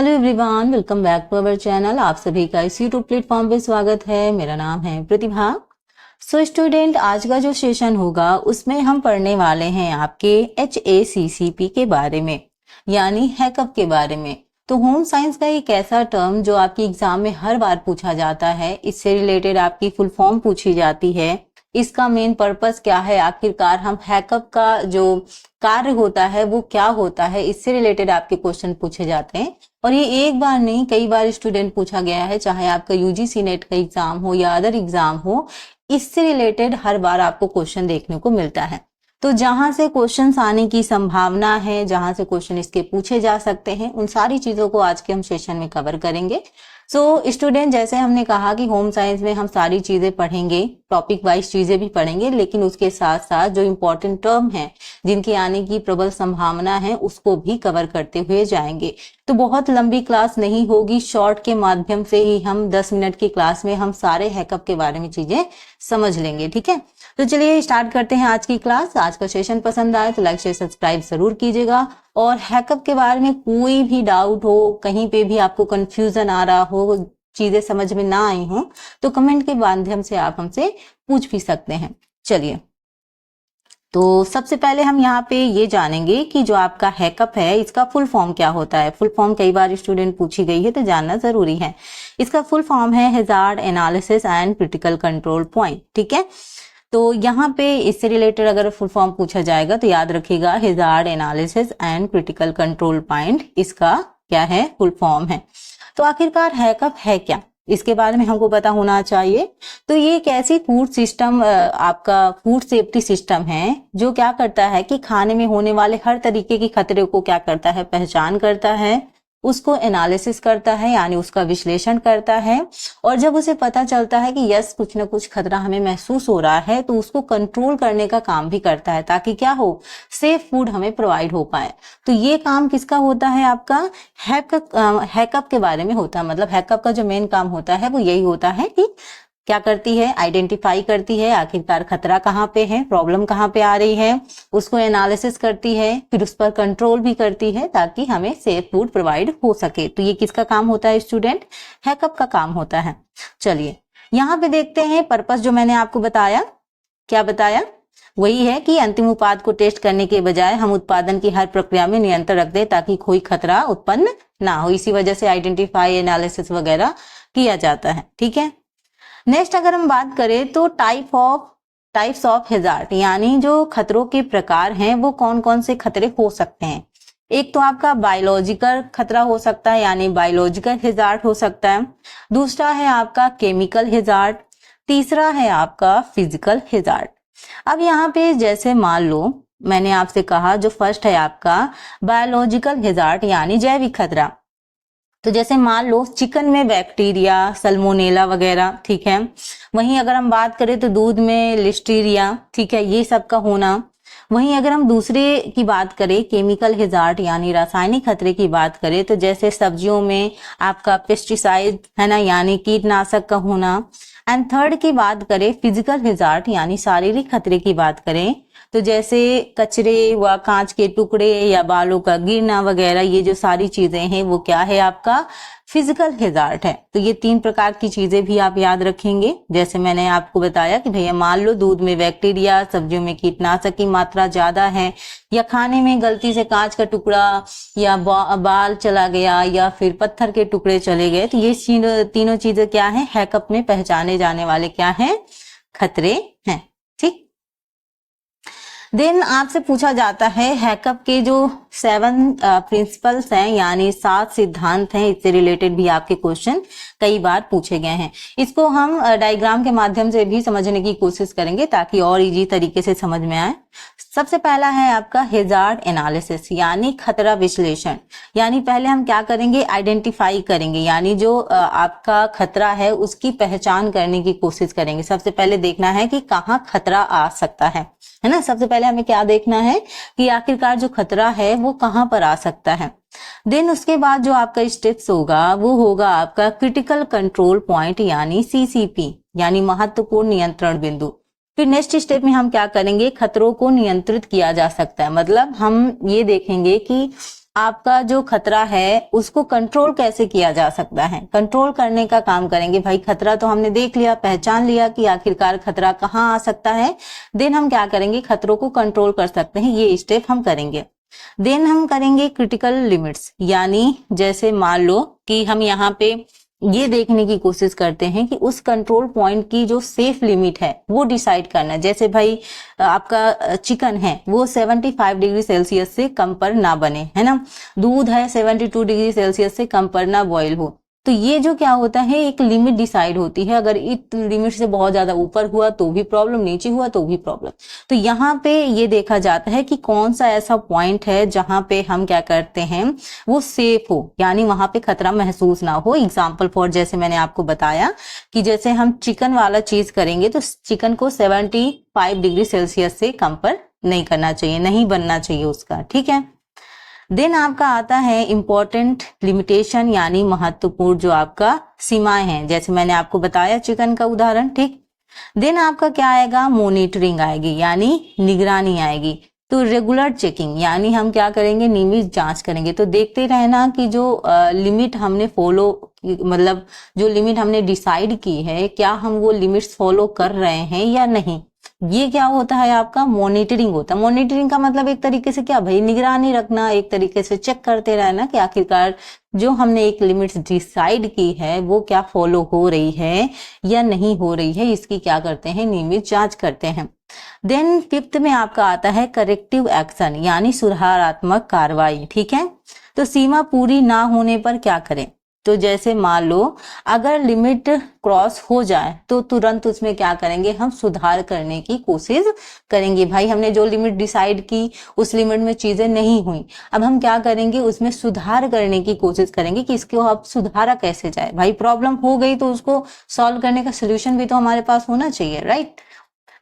Hello everyone, welcome back to our channel. आप सभी का इस यूट्यूब प्लेटफॉर्म पे स्वागत है। मेरा नाम है प्रतिभा। सो स्टूडेंट, आज का जो सेशन होगा उसमें हम पढ़ने वाले हैं आपके HACCP के बारे में, यानी हैकअप के बारे में। तो होम साइंस का एक ऐसा टर्म जो आपकी एग्जाम में हर बार पूछा जाता है, इससे रिलेटेड आपकी फुल फॉर्म पूछी जाती है, इसका मेन पर्पस क्या है, आखिरकार हम हैकअप का जो कार्य होता है वो क्या होता है, इससे रिलेटेड आपके क्वेश्चन पूछे जाते हैं। और ये एक बार नहीं, कई बार स्टूडेंट पूछा गया है, चाहे आपका UGC नेट का एग्जाम हो या अदर एग्जाम हो, इससे रिलेटेड हर बार आपको क्वेश्चन देखने को मिलता है। तो जहां से क्वेश्चंस आने की संभावना है, जहां से क्वेश्चन इसके पूछे जा सकते हैं, उन सारी चीजों को आज के हम सेशन में कवर करेंगे। सो स्टूडेंट, जैसे हमने कहा कि होम साइंस में हम सारी चीजें पढ़ेंगे, टॉपिक वाइज चीजें भी पढ़ेंगे, लेकिन उसके साथ साथ जो इम्पोर्टेंट टर्म है जिनके आने की प्रबल संभावना है उसको भी कवर करते हुए जाएंगे। तो बहुत लंबी क्लास नहीं होगी, शॉर्ट के माध्यम से ही हम 10 मिनट की क्लास में हम सारे हैकअप के बारे में चीजें समझ लेंगे। ठीक है, तो चलिए स्टार्ट करते हैं आज की क्लास। आज का सेशन पसंद आए तो लाइक शेयर सब्सक्राइब जरूर कीजिएगा। और हैकअप के बारे में कोई भी डाउट हो, कहीं पे भी आपको कंफ्यूजन आ रहा हो, चीजें समझ में ना आई हो, तो कमेंट के माध्यम से आप हमसे पूछ भी सकते हैं। चलिए, तो सबसे पहले हम यहाँ पे ये जानेंगे कि जो आपका हैकअप है इसका फुल फॉर्म क्या होता है। फुल फॉर्म कई बार स्टूडेंट पूछी गई है तो जानना जरूरी है। इसका फुल फॉर्म है hazard analysis and critical control point. ठीक है, तो यहाँ पे इससे रिलेटेड अगर फुल फॉर्म पूछा जाएगा तो याद रखिएगा, hazard analysis and critical control point इसका क्या है, फुल फॉर्म है। तो आखिरकार हैकअप है क्या, इसके बारे में हमको पता होना चाहिए। तो ये एक ऐसी फूड सिस्टम, आपका फूड सेफ्टी सिस्टम है जो क्या करता है कि खाने में होने वाले हर तरीके के खतरे को क्या करता है, पहचान करता है, उसको एनालिसिस करता है, यानी उसका विश्लेषण करता है। और जब उसे पता चलता है कि यस कुछ ना कुछ खतरा हमें महसूस हो रहा है, तो उसको कंट्रोल करने का काम भी करता है, ताकि क्या हो, सेफ फूड हमें प्रोवाइड हो पाए। तो ये काम किसका होता है, आपका हैकअप के बारे में होता है। मतलब हैकअप का जो मेन काम होता है वो यही होता है कि क्या करती है, आइडेंटिफाई करती है आखिरकार खतरा कहाँ पे है, प्रॉब्लम कहाँ पे आ रही है, उसको एनालिसिस करती है, फिर उस पर कंट्रोल भी करती है ताकि हमें सेफ फूड प्रोवाइड हो सके। तो ये किसका काम होता है स्टूडेंट, हैकअप का काम होता है। चलिए यहाँ पे देखते हैं पर्पस जो मैंने आपको बताया, क्या बताया, वही है कि अंतिम उत्पाद को टेस्ट करने के बजाय हम उत्पादन की हर प्रक्रिया में नियंत्रण रख दें ताकि कोई खतरा उत्पन्न ना हो। इसी वजह से आइडेंटिफाई, एनालिसिस वगैरह किया जाता है। ठीक है, नेक्स्ट अगर हम बात करें तो टाइप्स ऑफ हैजार्ड, यानी जो खतरों के प्रकार हैं वो कौन कौन से खतरे हो सकते हैं। एक तो आपका बायोलॉजिकल खतरा हो सकता है, यानी बायोलॉजिकल हैजार्ड हो सकता है। दूसरा है आपका केमिकल हैजार्ड। तीसरा है आपका फिजिकल हैजार्ड। अब यहाँ पे जैसे मान लो मैंने आपसे कहा, जो फर्स्ट है आपका बायोलॉजिकल हैजार्ड यानी जैविक खतरा। तो जैसे मान लो चिकन में बैक्टीरिया, सल्मोनेला वगैरह, ठीक है। वहीं अगर हम बात करें तो दूध में लिस्टीरिया, ठीक है, ये सब का होना। वहीं अगर हम दूसरे की बात करें, केमिकल हैजार्ड यानी रासायनिक खतरे की बात करें, तो जैसे सब्जियों में आपका पेस्टिसाइड है ना, यानी कीटनाशक का होना। एंड थर्ड की बात करें फिजिकल हैजार्ड यानी शारीरिक खतरे की बात करें, तो जैसे कचरे व कांच के टुकड़े या बालों का गिरना वगैरह, ये जो सारी चीजें हैं वो क्या है, आपका फिजिकल हैजार्ड है। तो ये 3 प्रकार की चीजें भी आप याद रखेंगे। जैसे मैंने आपको बताया कि भैया मान लो दूध में बैक्टीरिया, सब्जियों में कीटनाशक की मात्रा ज्यादा है, या खाने में गलती से कांच का टुकड़ा या बाल चला गया या फिर पत्थर के टुकड़े चले गए, तो ये तीनों चीजें क्या है, हैकअप में पहचाने जाने वाले क्या है, खतरे हैं। ठीक, देन आपसे पूछा जाता है हैकअप के जो 7 प्रिंसिपल्स हैं, यानी 7 सिद्धांत हैं, इससे रिलेटेड भी आपके क्वेश्चन कई बार पूछे गए हैं। इसको हम डायग्राम के माध्यम से भी समझने की कोशिश करेंगे ताकि और इजी तरीके से समझ में आए। सबसे पहला है आपका हैजार्ड एनालिसिस यानी खतरा विश्लेषण। यानी पहले हम क्या करेंगे, आइडेंटिफाई करेंगे, यानी जो आपका खतरा है उसकी पहचान करने की कोशिश करेंगे। सबसे पहले देखना है कि कहाँ खतरा आ सकता है ना। सबसे पहले हमें क्या देखना है कि आखिरकार जो खतरा है वो कहाँ पर आ सकता है। देन उसके बाद जो आपका स्टेप्स होगा वो होगा आपका क्रिटिकल कंट्रोल पॉइंट यानी CCP यानी महत्वपूर्ण नियंत्रण बिंदु। फिर नेक्स्ट स्टेप में हम क्या करेंगे, खतरों को नियंत्रित किया जा सकता है। मतलब हम ये देखेंगे कि आपका जो खतरा है उसको कंट्रोल कैसे किया जा सकता है, कंट्रोल करने का काम करेंगे। भाई खतरा तो हमने देख लिया, पहचान लिया कि आखिरकार खतरा कहाँ आ सकता है, देन हम क्या करेंगे, खतरों को कंट्रोल कर सकते हैं, ये स्टेप हम करेंगे। देन हम करेंगे क्रिटिकल लिमिट्स, यानी जैसे मान लो कि हम यहाँ पे ये देखने की कोशिश करते हैं कि उस कंट्रोल पॉइंट की जो सेफ लिमिट है वो डिसाइड करना है। जैसे भाई आपका चिकन है वो 75 डिग्री सेल्सियस से कम पर ना बने, है ना, दूध है 72 डिग्री सेल्सियस से कम पर ना बॉईल हो। तो ये जो क्या होता है, एक लिमिट डिसाइड होती है, अगर इस लिमिट से बहुत ज्यादा ऊपर हुआ तो भी प्रॉब्लम, नीचे हुआ तो भी प्रॉब्लम। तो यहाँ पे ये देखा जाता है कि कौन सा ऐसा पॉइंट है जहां पे हम क्या करते हैं, वो सेफ हो, यानी वहां पे खतरा महसूस ना हो। एग्जाम्पल फॉर जैसे मैंने आपको बताया कि जैसे हम चिकन वाला चीज करेंगे तो चिकन को 75 डिग्री सेल्सियस से कम पर नहीं करना चाहिए, नहीं बनना चाहिए उसका, ठीक है। देन आपका आता है इंपॉर्टेंट लिमिटेशन, यानी महत्वपूर्ण जो आपका सीमाएं हैं, जैसे मैंने आपको बताया चिकन का उदाहरण, ठीक। देन आपका क्या आएगा, मॉनिटरिंग आएगी, यानी निगरानी आएगी। तो रेगुलर चेकिंग, यानी हम क्या करेंगे, नियमित जांच करेंगे। तो देखते रहना कि जो लिमिट हमने फॉलो, मतलब जो लिमिट हमने डिसाइड की है, क्या हम वो लिमिट्स फॉलो कर रहे हैं या नहीं, ये क्या होता है, आपका मॉनिटरिंग होता है। मॉनिटरिंग का मतलब एक तरीके से क्या भाई, निगरानी रखना, एक तरीके से चेक करते रहना कि आखिरकार जो हमने एक लिमिट डिसाइड की है वो क्या फॉलो हो रही है या नहीं हो रही है, इसकी क्या करते हैं, नियमित जांच करते हैं। देन फिफ्थ में आपका आता है करेक्टिव एक्शन, यानी सुधारात्मक कार्रवाई, ठीक है। तो सीमा पूरी ना होने पर क्या करें, तो जैसे मान लो अगर लिमिट क्रॉस हो जाए तो तुरंत उसमें क्या करेंगे, हम सुधार करने की कोशिश करेंगे। भाई हमने जो लिमिट डिसाइड की उस लिमिट में चीजें नहीं हुई, अब हम क्या करेंगे, उसमें सुधार करने की कोशिश करेंगे कि इसको अब सुधारा कैसे जाए। भाई प्रॉब्लम हो गई तो उसको सॉल्व करने का सोल्यूशन भी तो हमारे पास होना चाहिए, राइट।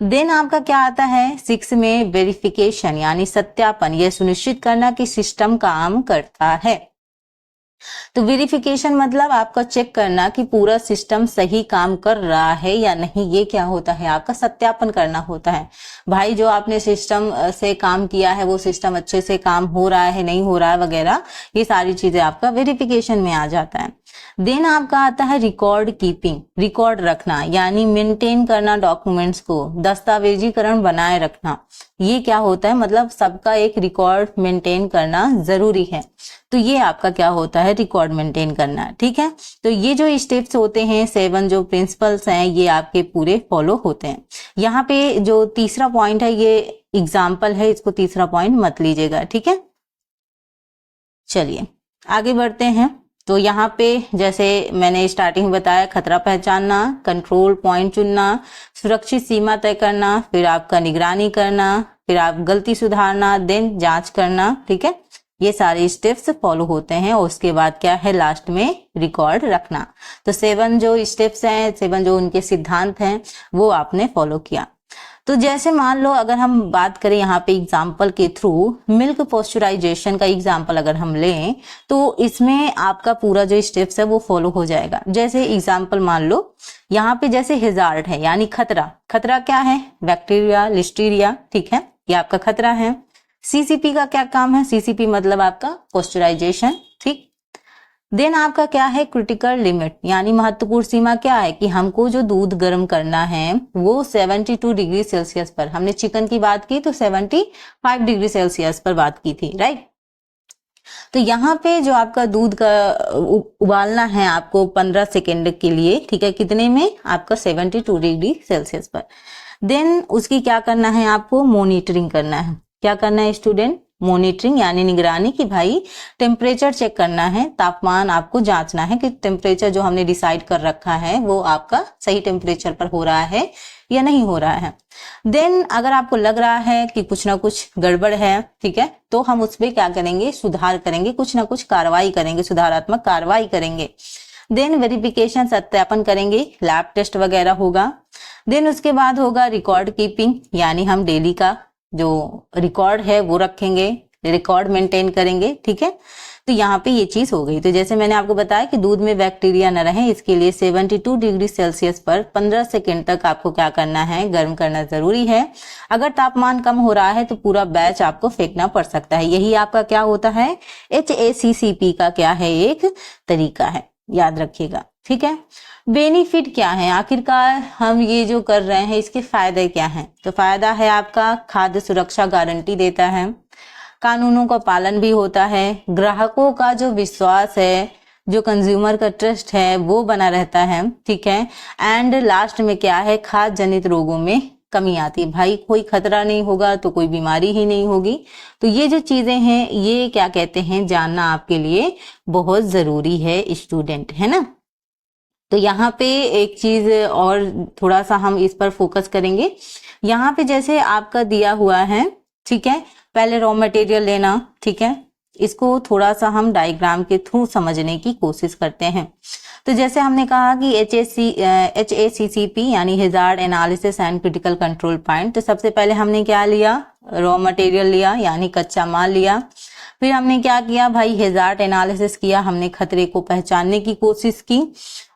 देन आपका क्या आता है 6 में वेरिफिकेशन, यानी सत्यापन, यह सुनिश्चित करना कि सिस्टम काम करता है। तो वेरिफिकेशन मतलब आपका चेक करना कि पूरा सिस्टम सही काम कर रहा है या नहीं, ये क्या होता है, आपका सत्यापन करना होता है। भाई जो आपने सिस्टम से काम किया है वो सिस्टम अच्छे से काम हो रहा है, नहीं हो रहा है वगैरह, ये सारी चीजें आपका वेरिफिकेशन में आ जाता है। देन आपका आता है रिकॉर्ड कीपिंग, रिकॉर्ड रखना, यानी मेंटेन करना डॉक्यूमेंट्स को, दस्तावेजीकरण बनाए रखना। ये क्या होता है, मतलब सबका एक रिकॉर्ड मेंटेन करना जरूरी है। तो ये आपका क्या होता है, रिकॉर्ड मेंटेन करना, ठीक है। तो ये जो स्टेप्स होते हैं, 7 जो प्रिंसिपल्स हैं, ये आपके पूरे फॉलो होते हैं। यहाँ पे जो तीसरा पॉइंट है ये एग्जाम्पल है, इसको तीसरा पॉइंट मत लीजिएगा, ठीक है। चलिए आगे बढ़ते हैं। तो यहाँ पे जैसे मैंने स्टार्टिंग में बताया, खतरा पहचानना, कंट्रोल पॉइंट चुनना, सुरक्षित सीमा तय करना, फिर आपका निगरानी करना, फिर आप गलती सुधारना, देन जांच करना, ठीक है। ये सारे स्टेप्स फॉलो होते हैं और उसके बाद क्या है, लास्ट में रिकॉर्ड रखना। तो 7 जो स्टेप्स हैं, 7 जो उनके सिद्धांत हैं, वो आपने फॉलो किया। तो जैसे मान लो अगर हम बात करें यहाँ पे एग्जाम्पल के थ्रू, मिल्क पॉस्चराइजेशन का एग्जाम्पल अगर हम लें तो इसमें आपका पूरा जो स्टेप्स है वो फॉलो हो जाएगा। जैसे एग्जाम्पल मान लो यहाँ पे जैसे हैजार्ड है, यानी खतरा, खतरा क्या है, बैक्टीरिया, लिस्टीरिया, ठीक है, ये आपका खतरा है। सीसीपी का क्या काम है, सीसीपी मतलब आपका पॉस्चराइजेशन, ठीक। देन आपका क्या है, क्रिटिकल लिमिट, यानी महत्वपूर्ण सीमा क्या है कि हमको जो दूध गर्म करना है वो 72 डिग्री सेल्सियस पर, हमने चिकन की बात की तो 75 डिग्री सेल्सियस पर बात की थी, राइट। तो यहाँ पे जो आपका दूध का उबालना है आपको 15 सेकेंड के लिए, ठीक है, कितने में, आपका 72 डिग्री सेल्सियस पर। देन उसकी क्या करना है, आपको मॉनिटरिंग करना है। क्या करना है स्टूडेंट, मॉनिटरिंग यानी निगरानी, कि भाई टेम्परेचर चेक करना है, तापमान आपको जांचना है कि टेम्परेचर जो हमने डिसाइड कर रखा है वो आपका सही टेम्परेचर पर हो रहा है या नहीं हो रहा है। देन अगर आपको लग रहा है कि कुछ ना कुछ गड़बड़ है, ठीक है, तो हम उस पर क्या करेंगे, सुधार करेंगे, कुछ ना कुछ कार्रवाई करेंगे, सुधारात्मक कार्रवाई करेंगे। देन वेरिफिकेशन, सत्यापन करेंगे, लैब टेस्ट वगैरह होगा। देन उसके बाद होगा रिकॉर्ड कीपिंग, यानी हम डेली का जो रिकॉर्ड है वो रखेंगे, रिकॉर्ड मेंटेन करेंगे, ठीक है। तो यहाँ पे ये चीज हो गई। तो जैसे मैंने आपको बताया कि दूध में बैक्टीरिया न रहे, इसके लिए 72 डिग्री सेल्सियस पर 15 सेकेंड तक आपको क्या करना है, गर्म करना जरूरी है। अगर तापमान कम हो रहा है तो पूरा बैच आपको फेंकना पड़ सकता है। यही आपका क्या होता है, HACCP का क्या है, एक तरीका है, याद रखिएगा, ठीक है। बेनिफिट क्या है, आखिरकार हम ये जो कर रहे हैं इसके फायदे क्या हैं? तो फायदा है आपका खाद्य सुरक्षा गारंटी देता है, कानूनों का पालन भी होता है, ग्राहकों का जो विश्वास है, जो कंज्यूमर का ट्रस्ट है वो बना रहता है, ठीक है। एंड लास्ट में क्या है, खाद्य जनित रोगों में कमी आती है। भाई कोई खतरा नहीं होगा तो कोई बीमारी ही नहीं होगी। तो ये जो चीजें हैं ये क्या कहते हैं, जानना आपके लिए बहुत जरूरी है स्टूडेंट, है ना। तो यहाँ पे एक चीज और थोड़ा सा हम इस पर फोकस करेंगे। यहाँ पे जैसे आपका दिया हुआ है, ठीक है, पहले रॉ मटेरियल लेना, ठीक है, इसको थोड़ा सा हम डायग्राम के थ्रू समझने की कोशिश करते हैं। तो जैसे हमने कहा कि HACCP यानी hazard analysis and critical control point. तो सबसे पहले हमने क्या लिया, रॉ मटेरियल लिया यानी कच्चा माल लिया। फिर हमने क्या किया भाई, हैजार्ड एनालिसिस किया, हमने खतरे को पहचानने की कोशिश की।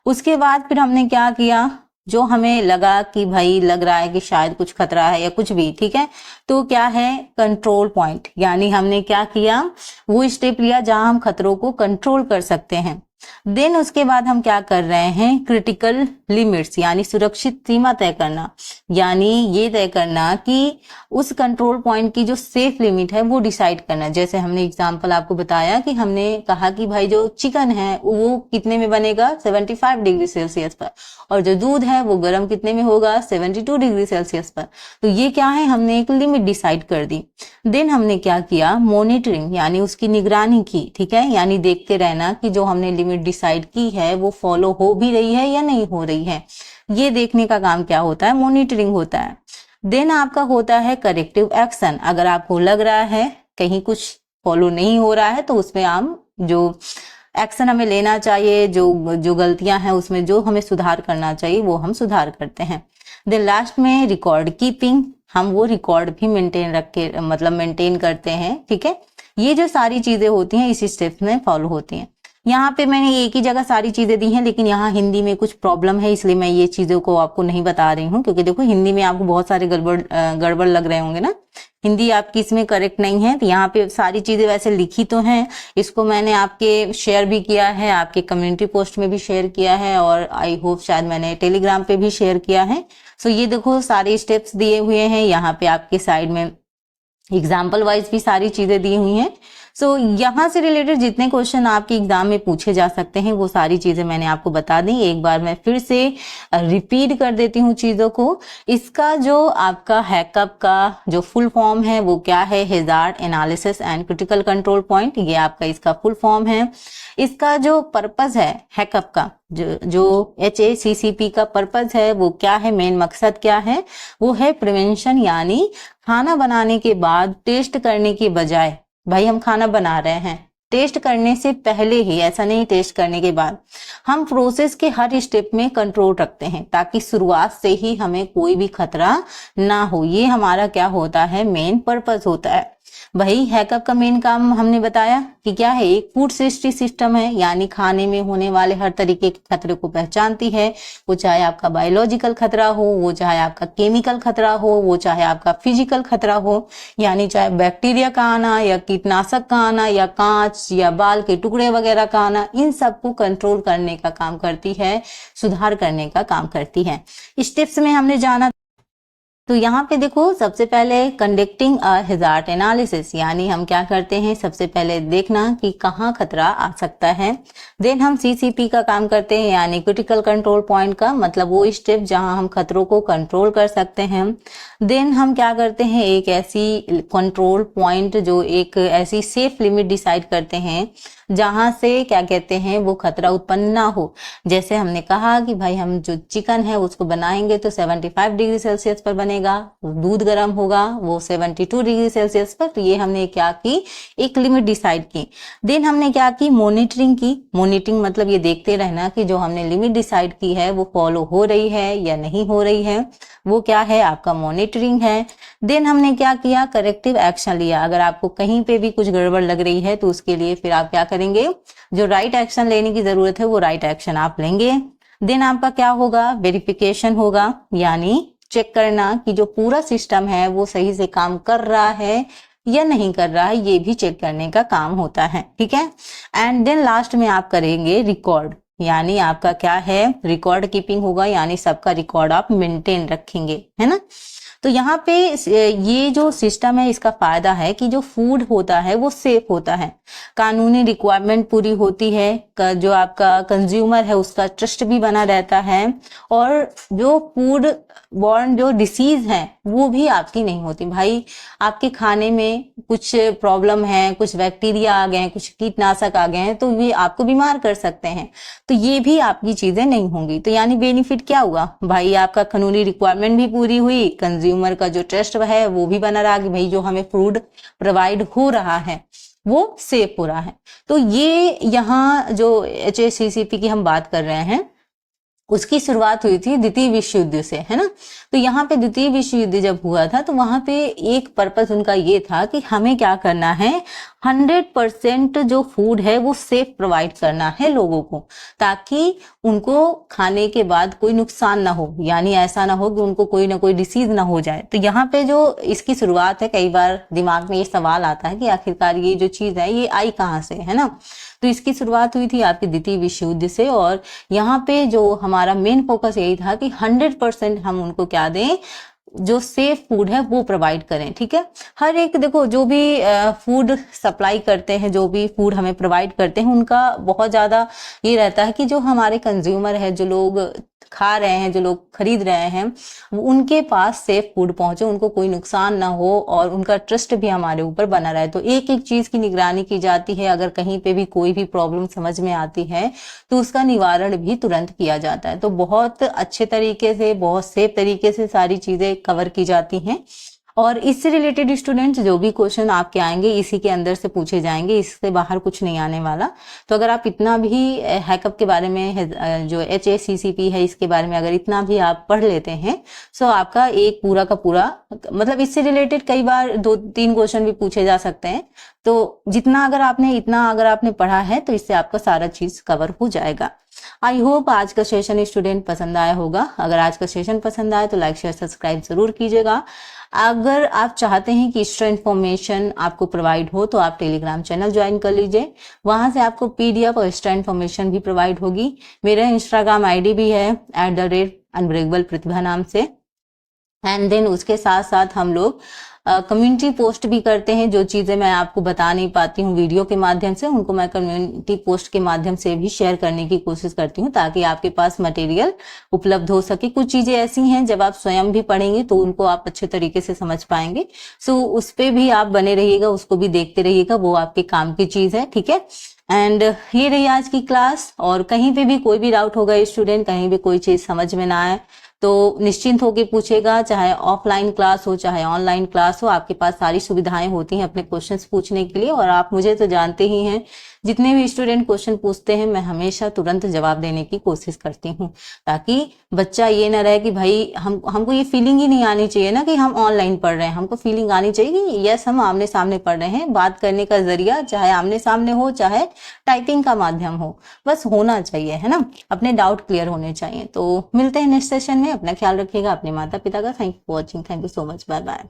उसके बाद फिर हमने क्या किया, जो हमें लगा कि भाई लग रहा है कि शायद कुछ खतरा है या कुछ भी, ठीक है, तो क्या है, कंट्रोल पॉइंट, यानी हमने क्या किया, वो स्टेप लिया जहां हम खतरों को कंट्रोल कर सकते हैं। देन उसके बाद हम क्या कर रहे हैं, क्रिटिकल लिमिट्स यानी सुरक्षित सीमा तय करना, यानी ये तय करना कि उस कंट्रोल पॉइंट की जो सेफ लिमिट है वो डिसाइड करना। जैसे हमने एग्जांपल आपको बताया कि हमने कहा कि भाई जो चिकन है वो कितने में बनेगा, 75 डिग्री सेल्सियस पर, और जो दूध है वो गर्म कितने में होगा, 72 डिग्री सेल्सियस पर। तो ये क्या है, हमने एक लिमिट डिसाइड कर दी। देन हमने क्या किया, मॉनिटरिंग यानी उसकी निगरानी की, ठीक है, यानी देखते रहना कि जो हमने लिमिट डिसाइड की है वो फॉलो हो भी रही है या नहीं हो रही है, ये देखने का काम क्या होता है, मॉनिटरिंग होता है। देन आपका होता है करेक्टिव एक्शन, अगर आपको लग रहा है कहीं कुछ फॉलो नहीं हो रहा है तो उसमें हम जो एक्शन हमें लेना चाहिए, जो गलतियां हैं उसमें जो हमें सुधार करना चाहिए वो हम सुधार करते हैं। देन लास्ट में रिकॉर्ड कीपिंग, हम वो रिकॉर्ड भी मेंटेन करते हैं, ठीक है। ये जो सारी चीजें होती हैं इसी स्टेप्स में फॉलो होती हैं। यहाँ पे मैंने एक ही जगह सारी चीजें दी हैं, लेकिन यहाँ हिंदी में कुछ प्रॉब्लम है इसलिए मैं ये चीजों को आपको नहीं बता रही हूँ, क्योंकि देखो हिंदी में आपको बहुत सारे गड़बड़ लग रहे होंगे ना, हिंदी आपकी इसमें करेक्ट नहीं है। तो यहाँ पे सारी चीजें वैसे लिखी तो हैं, इसको मैंने आपके शेयर भी किया है, आपके कम्युनिटी पोस्ट में भी शेयर किया है, और आई होप शायद मैंने टेलीग्राम पे भी शेयर किया है। सो ये देखो सारे स्टेप्स दिए हुए हैं, यहाँ पे आपके साइड में एग्जाम्पल वाइज भी सारी चीजें दी हुई हैं। सो यहाँ से रिलेटेड जितने क्वेश्चन आपके एग्जाम में पूछे जा सकते हैं वो सारी चीजें मैंने आपको बता दी। एक बार मैं फिर से रिपीट कर देती हूँ चीजों को। इसका जो आपका हैकअप का जो फुल फॉर्म है वो क्या है, hazard analysis and critical control point, ये आपका इसका फुल फॉर्म है। इसका जो पर्पस है हैकअप का, जो HACCP का पर्पस है वो क्या है, मेन मकसद क्या है, वो है प्रिवेंशन, यानी खाना बनाने के बाद टेस्ट करने की बजाय, भाई हम खाना बना रहे हैं, टेस्ट करने से पहले ही, ऐसा नहीं टेस्ट करने के बाद, हम प्रोसेस के हर स्टेप में कंट्रोल रखते हैं ताकि शुरुआत से ही हमें कोई भी खतरा ना हो। ये हमारा क्या होता है, मेन पर्पस होता है। वही हैकअप का मेन काम हमने बताया कि क्या है, एक फूड सेफ्टी सिस्टम है, यानी खाने में होने वाले हर तरीके के खतरे को पहचानती है। वो चाहे आपका बायोलॉजिकल खतरा हो, वो चाहे आपका केमिकल खतरा हो, वो चाहे आपका फिजिकल खतरा हो, यानी चाहे बैक्टीरिया का आना या कीटनाशक का आना या कांच या बाल के टुकड़े वगैरह का आना, इन सबको कंट्रोल करने का काम करती है, सुधार करने का काम करती है। स्टेप्स में हमने जाना। तो यहाँ पे देखो सबसे पहले कंडक्टिंग अ हैजार्ड एनालिसिस, यानी हम क्या करते हैं, सबसे पहले देखना कि कहाँ खतरा आ सकता है। देन हम CCP का काम करते हैं, यानी क्रिटिकल कंट्रोल पॉइंट का मतलब वो स्टेप जहां हम खतरों को कंट्रोल कर सकते हैं। देन हम क्या करते हैं, एक ऐसी कंट्रोल पॉइंट, जो एक ऐसी सेफ लिमिट डिसाइड करते हैं जहां से क्या कहते हैं, वो खतरा उत्पन्न ना हो। जैसे हमने कहा कि भाई हम जो चिकन है उसको बनाएंगे तो 75 डिग्री सेल्सियस पर बनेगा, दूध गर्म होगा वो 72 डिग्री सेल्सियस पर। तो ये हमने क्या की, एक लिमिट डिसाइड की। देन हमने क्या की, मॉनिटरिंग की। मॉनिटरिंग मतलब ये देखते रहना कि जो हमने लिमिट डिसाइड की है वो फॉलो हो रही है या नहीं हो रही है, वो क्या है, आपका मॉनिटरिंग है। देन हमने क्या किया, करेक्टिव एक्शन लिया। अगर आपको कहीं पे भी कुछ गड़बड़ लग रही है तो उसके लिए फिर आप क्या करेंगे, करेंगे, जो राइट एक्शन लेने की जरूरत है वो राइट एक्शन आप लेंगे। देन आपका क्या होगा, वेरिफिकेशन होगा, यानी चेक करना कि जो पूरा सिस्टम है वो सही से काम कर रहा है या नहीं कर रहा है, ये भी चेक करने का काम होता है, ठीक है। एंड देन लास्ट में आप करेंगे रिकॉर्ड, यानी आपका क्या है, रिकॉर्ड कीपिंग होगा, यानी सबका रिकॉर्ड आप मेंटेन रखेंगे, है ना। तो यहाँ पे ये जो सिस्टम है इसका फायदा है कि जो फूड होता है वो सेफ होता है, कानूनी रिक्वायरमेंट पूरी होती है, जो आपका कंज्यूमर है उसका ट्रस्ट भी बना रहता है, और जो फूड बॉर्न जो डिसीज है वो भी आपकी नहीं होती। भाई आपके खाने में कुछ प्रॉब्लम है, कुछ बैक्टीरिया आ गए हैं, कुछ कीटनाशक आ गए हैं, तो ये आपको बीमार कर सकते हैं, तो ये भी आपकी चीजें नहीं होंगी। तो यानी बेनिफिट क्या हुआ भाई, आपका कानूनी रिक्वायरमेंट भी पूरी हुई, कंज्यूमर का जो ट्रस्ट है वो भी बना रहा कि भाई जो हमें फूड प्रोवाइड हो रहा है वो सेफ हो रहा है। तो ये यहाँ जो HACCP की हम बात कर रहे हैं उसकी शुरुआत हुई थी द्वितीय विश्व युद्ध से, है ना। तो यहाँ पे द्वितीय विश्व युद्ध जब हुआ था तो वहां पे एक पर्पस उनका ये था कि हमें क्या करना है, 100% जो फूड है वो सेफ प्रोवाइड करना है लोगों को, ताकि उनको खाने के बाद कोई नुकसान ना हो, यानी ऐसा ना हो कि उनको कोई ना कोई डिसीज ना हो जाए। तो यहाँ पे जो इसकी शुरुआत है, कई बार दिमाग में ये सवाल आता है कि आखिरकार ये जो चीज है ये आई कहाँ से, है ना। तो इसकी शुरुआत हुई थी आपकी द्वितीय विश्व युद्ध से, और यहाँ पे जो हमारा मेन फोकस यही था कि 100% हम उनको क्या दें, जो सेफ फूड है वो प्रोवाइड करें, ठीक है। हर एक देखो जो भी फूड सप्लाई करते हैं, जो भी फूड हमें प्रोवाइड करते हैं, उनका बहुत ज्यादा ये रहता है कि जो हमारे कंज्यूमर है, जो लोग खा रहे हैं, जो लोग खरीद रहे हैं, उनके पास सेफ फूड पहुंचे, उनको कोई नुकसान ना हो और उनका ट्रस्ट भी हमारे ऊपर बना रहे। तो एक एक चीज की निगरानी की जाती है, अगर कहीं पे भी कोई भी प्रॉब्लम समझ में आती है तो उसका निवारण भी तुरंत किया जाता है। तो बहुत अच्छे तरीके से, बहुत सेफ तरीके से सारी चीजें कवर की जाती हैं, और इससे रिलेटेड स्टूडेंट्स जो भी क्वेश्चन आपके आएंगे इसी के अंदर से पूछे जाएंगे, इससे बाहर कुछ नहीं आने वाला। तो अगर आप इतना भी हैकअप के बारे में, जो HACCP है इसके बारे में अगर इतना भी आप पढ़ लेते हैं, तो आपका एक पूरा का पूरा, मतलब इससे रिलेटेड कई बार 2-3 क्वेश्चन भी पूछे जा सकते हैं। तो जितना अगर आपने पढ़ा है तो इससे आपका सारा चीज कवर हो जाएगा। आई होप आज का सेशन स्टूडेंट पसंद आया होगा। अगर आज का सेशन पसंद आया तो लाइक शेयर सब्सक्राइब जरूर कीजिएगा। अगर आप चाहते हैं कि एक्स्ट्रा इन्फॉर्मेशन आपको प्रोवाइड हो तो आप टेलीग्राम चैनल ज्वाइन कर लीजिए, वहां से आपको PDF और एक्स्ट्रा इन्फॉर्मेशन भी प्रोवाइड होगी। मेरा इंस्टाग्राम ID भी है @अनब्रेकेबल प्रतिभा नाम से। एंड देन उसके साथ साथ हम लोग कम्युनिटी पोस्ट भी करते हैं, जो चीजें मैं आपको बता नहीं पाती हूँ वीडियो के माध्यम से, उनको मैं कम्युनिटी पोस्ट के माध्यम से भी शेयर करने की कोशिश करती हूँ, ताकि आपके पास मटेरियल उपलब्ध हो सके। कुछ चीजें ऐसी हैं जब आप स्वयं भी पढ़ेंगे तो उनको आप अच्छे तरीके से समझ पाएंगे। सो उस पे भी आप बने रहिएगा, उसको भी देखते रहिएगा, वो आपके काम की चीज है, ठीक है। एंड ये रही आज की क्लास, और कहीं पे भी कोई भी डाउट होगा स्टूडेंट, कहीं भी कोई चीज समझ में ना आए तो निश्चिंत होकर पूछेगा, चाहे ऑफलाइन क्लास हो चाहे ऑनलाइन क्लास हो, आपके पास सारी सुविधाएं होती हैं अपने क्वेश्चंस पूछने के लिए। और आप मुझे तो जानते ही हैं, जितने भी स्टूडेंट क्वेश्चन पूछते हैं मैं हमेशा तुरंत जवाब देने की कोशिश करती हूँ, ताकि बच्चा ये ना रहे कि भाई हमको ये फीलिंग ही नहीं आनी चाहिए ना कि हम ऑनलाइन पढ़ रहे हैं। हमको फीलिंग आनी चाहिए कि यस हम आमने सामने पढ़ रहे हैं, बात करने का जरिया चाहे आमने सामने हो चाहे टाइपिंग का माध्यम हो, बस होना चाहिए, है ना, अपने डाउट क्लियर होने चाहिए। तो मिलते हैं नेक्स्ट सेशन में, अपना ख्याल रखिएगा, अपने माता पिता का। Thank you for watching, thank you so much, bye bye.